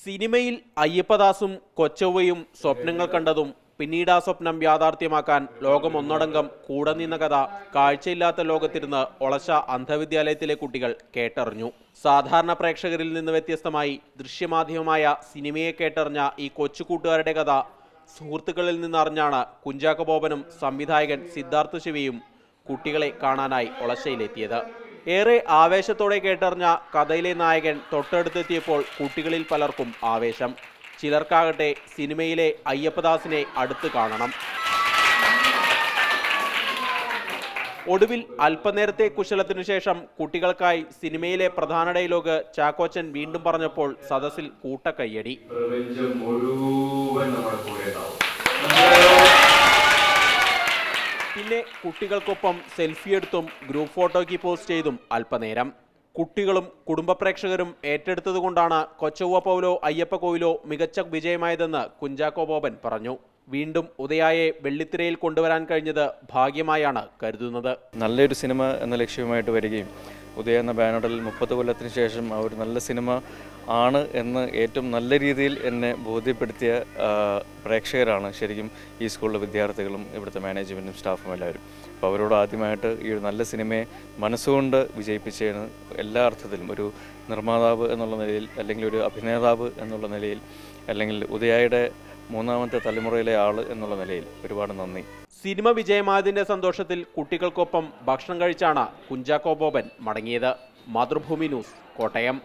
സിനിമയിൽ അയ്യപ്പദാസും കൊച്ചവ്വയും സ്വപ്നങ്ങൾ കണ്ടതും പിന്നീട് ആ സ്വപ്നം യാഥാർത്ഥ്യമാക്കാൻ ലോകം ഒന്നടങ്കം കൂടെ നിന്ന കഥ കാഴ്ചയില്ലാത്ത ലോകത്തിരുന്ന് ഒളശ അന്ധവിദ്യാലയത്തിലെ കുട്ടികൾ കേട്ടറിഞ്ഞു. സാധാരണ പ്രേക്ഷകരിൽ നിന്ന് വ്യത്യസ്തമായി ദൃശ്യമാധ്യമമായ സിനിമയെ കേട്ടറിഞ്ഞ ഈ കൊച്ചു കൂട്ടുകാരുടെ കഥ സുഹൃത്തുക്കളിൽ നിന്നറിഞ്ഞാണ് കുഞ്ചാക്കോ ബോബനും സംവിധായകൻ സിദ്ധാർത്ഥ് ശിവയും കുട്ടികളെ കാണാനായി ഒളശയിലെത്തിയത്. ഏറെ ആവേശത്തോടെ കേട്ടറിഞ്ഞ കഥയിലെ നായകൻ തൊട്ടടുത്തെത്തിയപ്പോൾ കുട്ടികളിൽ പലർക്കും ആവേശം. ചിലർക്കാകട്ടെ സിനിമയിലെ അയ്യപ്പദാസിനെ അടുത്ത് കാണണം. ഒടുവിൽ അല്പനേരത്തെ കുശലത്തിനു ശേഷം കുട്ടികൾക്കായി സിനിമയിലെ പ്രധാന ഡയലോഗ് ചാക്കോച്ചൻ വീണ്ടും പറഞ്ഞപ്പോൾ സദസ്സിൽ കൂട്ടക്കയ്യടി. പിന്നെ കുട്ടികൾക്കൊപ്പം സെൽഫിയെടുത്തും ഗ്രൂപ്പ് ഫോട്ടോയ്ക്ക് പോസ്റ്റ് ചെയ്തും അല്പനേരം. കുട്ടികളും കുടുംബ പ്രേക്ഷകരും ഏറ്റെടുത്തതുകൊണ്ടാണ് കൊച്ചവ്വ പൗലോ അയ്യപ്പ കോവിലോ മികച്ച വിജയമായതെന്ന് കുഞ്ചാക്കോ ബോബൻ പറഞ്ഞു. വീണ്ടും ഉദയായെ വെള്ളിത്തിരയിൽ കൊണ്ടുവരാൻ കഴിഞ്ഞത് ഭാഗ്യമായാണ് കരുതുന്നത്. നല്ലൊരു സിനിമ എന്ന ലക്ഷ്യവുമായിട്ട് വരികയും ഉദയ എന്ന ബാനറിൽ 30 കൊല്ലത്തിന് ശേഷം ആ ഒരു നല്ല സിനിമ ആണ് എന്ന് ഏറ്റവും നല്ല രീതിയിൽ എന്നെ ബോധ്യപ്പെടുത്തിയ പ്രേക്ഷകരാണ് ശരിക്കും ഈ സ്കൂളിലെ വിദ്യാർത്ഥികളും ഇവിടുത്തെ മാനേജ്മെൻറ്റും സ്റ്റാഫും എല്ലാവരും. അപ്പോൾ അവരോട് ആദ്യമായിട്ട് ഈ ഒരു നല്ല സിനിമയെ മനസ്സുകൊണ്ട് വിജയിപ്പിച്ചതിന് എല്ലാ അർത്ഥത്തിലും ഒരു നിർമ്മാതാവ് എന്നുള്ള നിലയിൽ, അല്ലെങ്കിൽ ഒരു അഭിനേതാവ് എന്നുള്ള നിലയിൽ, അല്ലെങ്കിൽ ഉദയയുടെ മൂന്നാമത്തെ തലമുറയിലെ ആൾ എന്നുള്ള നിലയിൽ ഒരുപാട് നന്ദി. സിനിമ വിജയമായതിന്റെ സന്തോഷത്തിൽ കുട്ടികൾക്കൊപ്പം ഭക്ഷണം കഴിച്ചാണ് കുഞ്ചാക്കോ ബോബൻ മടങ്ങിയത്. മാതൃഭൂമി ന്യൂസ്, കോട്ടയം.